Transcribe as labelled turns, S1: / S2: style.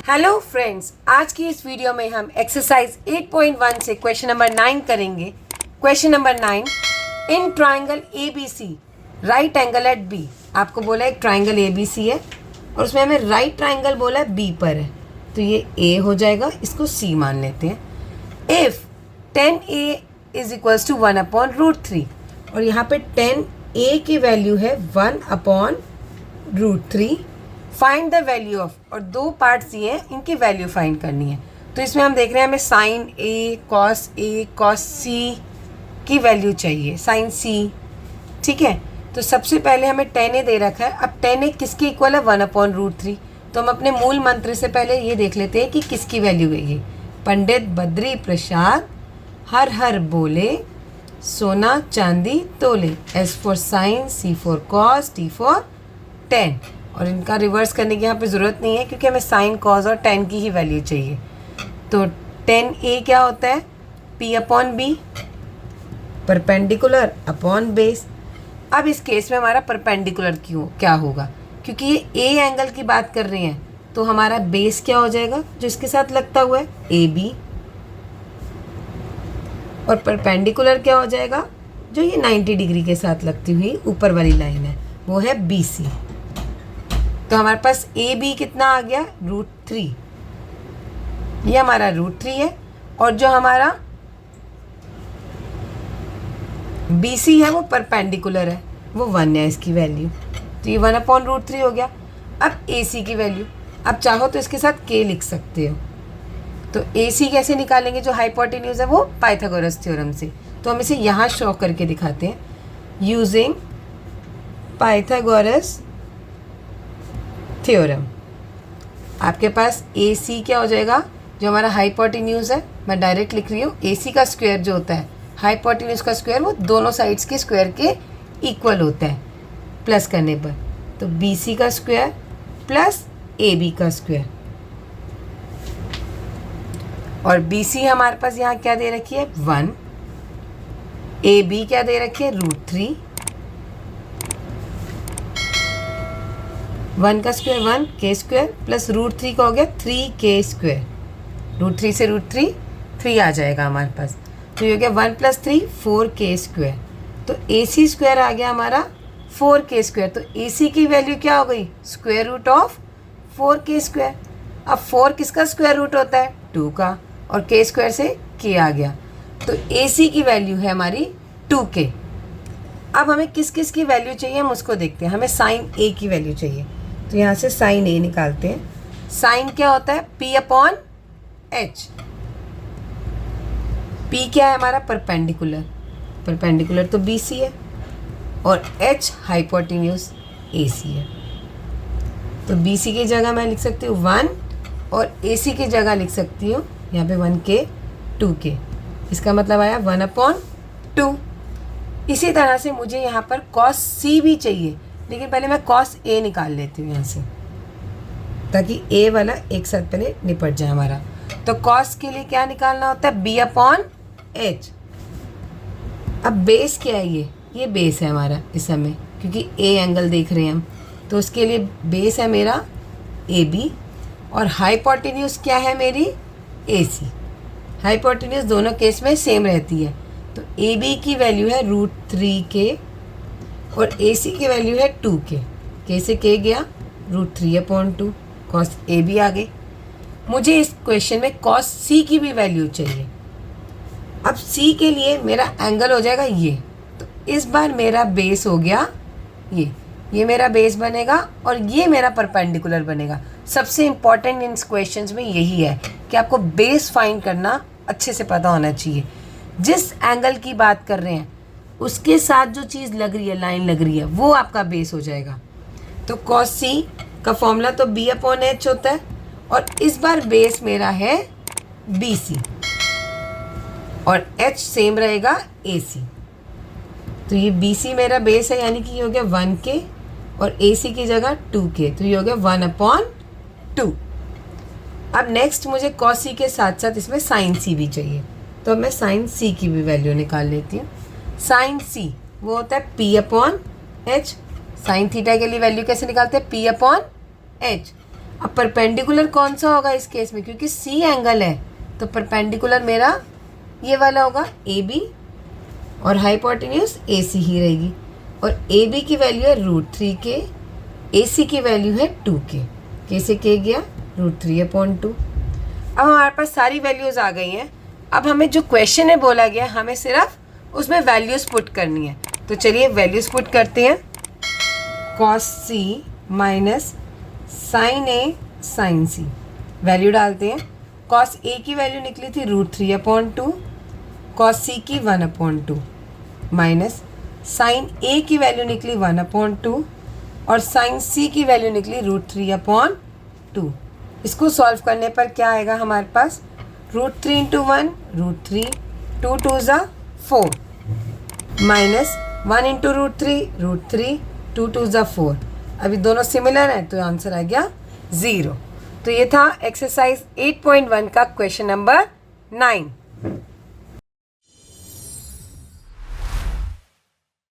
S1: Hello friends, आज की इस वीडियो में हम एक्सरसाइज 8.1 से क्वेश्चन नंबर 9 करेंगे। Question number 9, in triangle A B C right angle at B. आपको बोला एक ट्राइंगल ए बी सी है और उसमें हमें राइट ट्राइंगल बोला है बी पर है, तो ये ए हो जाएगा, इसको सी मान लेते हैं। If 10a is equals to 1/√3 और यहाँ पे 10a की वैल्यू है 1/√3। फाइंड द वैल्यू ऑफ, और दो पार्ट्स दिए हैं, इनकी वैल्यू फाइंड करनी है। तो इसमें हम देख रहे हैं हमें साइन ए कॉस सी की वैल्यू चाहिए, साइन सी। ठीक है, तो सबसे पहले हमें 10a दे रखा है। अब 10a किसके इक्वल है? 1/√3। तो हम अपने मूल मंत्र से पहले ये देख लेते हैं कि किसकी वैल्यू है ये। पंडित बद्री प्रसाद हर हर बोले, सोना चांदी तोले। S for sine, C for cos, T for 10। और इनका रिवर्स करने की यहाँ पे ज़रूरत नहीं है क्योंकि हमें साइन कॉस और 10 की ही वैल्यू चाहिए। तो 10a क्या होता है? P/B, perpendicular upon base. अब इस केस में हमारा परपेंडिकुलर क्यों क्या होगा? क्योंकि ये A एंगल की बात कर रहे हैं, तो हमारा बेस क्या हो जाएगा जो इसके साथ लगता हुआ है? AB। और परपेंडिकुलर क्या हो जाएगा? जो ये 90 डिग्री के साथ लगती हुई ऊपर वाली लाइन है, वो है BC। तो हमारे पास AB कितना आ गया? √3। ये हमारा √3 है और जो हमारा BC है वो परपेंडिकुलर है, वो 1 है इसकी वैल्यू। तो ये 1/√3 हो गया। अब AC की वैल्यू, अब चाहो तो इसके साथ K लिख सकते हो। तो AC कैसे निकालेंगे? जो हाइपोटेन्यूज है वो पाइथागोरस थ्योरम से। तो हम इसे यहाँ शो करके दिखाते हैं यूजिंग पाइथागोरस थ्योरम। आपके पास AC क्या हो जाएगा? जो हमारा हाइपोटेन्यूज है, मैं डायरेक्ट लिख रही हूँ, AC का स्क्वायर जो होता है, हाइपोटेन्यूज का स्क्वायर वो दोनों साइड्स के स्क्वायर के इक्वल होता है प्लस करने पर। तो BC का स्क्वायर प्लस AB का स्क्वायर। और BC हमारे पास यहाँ क्या दे रखी है? 1। AB क्या दे रखी है? √3। 1 का स्क्वायर 1, K स्क्वायर प्लस √3 का हो गया 3K स्क्वायर। √3 से √3 3 आ जाएगा हमारे पास। तो ये हो गया 1 + 3 4K स्क्वायर। तो AC स्क्वायर आ गया हमारा 4K स्क्वायर। तो AC की वैल्यू क्या हो गई? Square root of 4K square. अब 4 किसका स्क्वायर रूट होता है? 2 का, और K स्क्वायर से K आ गया। तो AC की वैल्यू है हमारी 2K। अब हमें किस किस की वैल्यू चाहिए हम उसको देखते हैं। हमें साइन A की वैल्यू चाहिए, तो यहाँ से साइन A निकालते हैं। साइन क्या होता है? P/H। P क्या है हमारा? परपेंडिकुलर। परपेंडिकुलर तो BC है और H हाइपोटेन्यूज AC है। तो BC की जगह मैं लिख सकती हूँ 1 और AC की जगह लिख सकती हूँ यहाँ पे 1K 2K। इसका मतलब आया 1/2। इसी तरह से मुझे यहाँ पर cos C भी चाहिए, लेकिन पहले मैं cos A निकाल लेती हूँ यहाँ से, ताकि A वाला एक साथ पहले निपट जाए हमारा। तो cos के लिए क्या निकालना होता है? B/H। अब बेस क्या है? ये बेस है हमारा इस समय, क्योंकि A एंगल देख रहे हैं हम, तो उसके लिए बेस है मेरा AB और हाइपोटेन्यूज क्या है मेरी? AC। हाइपोटेन्यूज दोनों केस में सेम रहती है। तो AB की वैल्यू है √3K और AC की वैल्यू है 2K। K से K गया, √3/2, cos AB आ गई। मुझे इस क्वेश्चन में cos C की भी वैल्यू चाहिए। अब C के लिए मेरा एंगल हो जाएगा ये, तो इस बार मेरा बेस हो गया ये मेरा बेस बनेगा और ये मेरा परपेंडिकुलर बनेगा। सबसे इम्पॉर्टेंट इन क्वेश्चंस में यही है कि आपको बेस फाइंड करना अच्छे से पता होना चाहिए। जिस एंगल की बात कर रहे हैं उसके साथ जो चीज़ लग रही है, लाइन लग रही है, वो आपका बेस हो जाएगा। तो cos C का फॉर्मूला तो B/H होता है और इस बार बेस मेरा है BC और H सेम रहेगा AC। तो ये BC मेरा बेस है, यानी कि ये हो गया 1K और AC की जगह 2K, तो ये हो गया 1/2। अब नेक्स्ट मुझे cos C के साथ साथ इसमें sin C भी चाहिए, तो मैं sin C की भी वैल्यू निकाल लेती हूँ। sin C वो होता है P/H। sin थीटा के लिए वैल्यू कैसे निकालते हैं? P/H। अब परपेंडिकुलर कौन सा होगा इस केस में, क्योंकि सी एंगल है तो परपेंडिकुलर मेरा ये वाला होगा ए बी, और हाइपोटेन्यूज ए सी ही रहेगी, और ए बी की वैल्यू है √3 के, ए सी की वैल्यू है 2k, कैसे के गया √3/2। अब हमारे पास सारी वैल्यूज़ आ गई हैं। अब हमें जो क्वेश्चन है बोला गया हमें सिर्फ उसमें वैल्यूज़ पुट करनी है, तो चलिए वैल्यूज़ पुट करते हैं। cos c माइनस साइन ए साइन सी, वैल्यू डालते हैं। cos a की वैल्यू निकली थी √3/2, cos c की 1/2, माइनस साइन a की वैल्यू निकली 1/2 और साइन c की वैल्यू निकली √3/2। इसको सॉल्व करने पर क्या आएगा हमारे पास, √3 × 1 √3, 2 2 ज़ा 4, माइनस 1 × √3 2 2 ज़ा 4। अभी दोनों सिमिलर हैं तो आंसर आ गया 0। तो ये था एक्सरसाइज 8.1 का क्वेश्चन नंबर 9।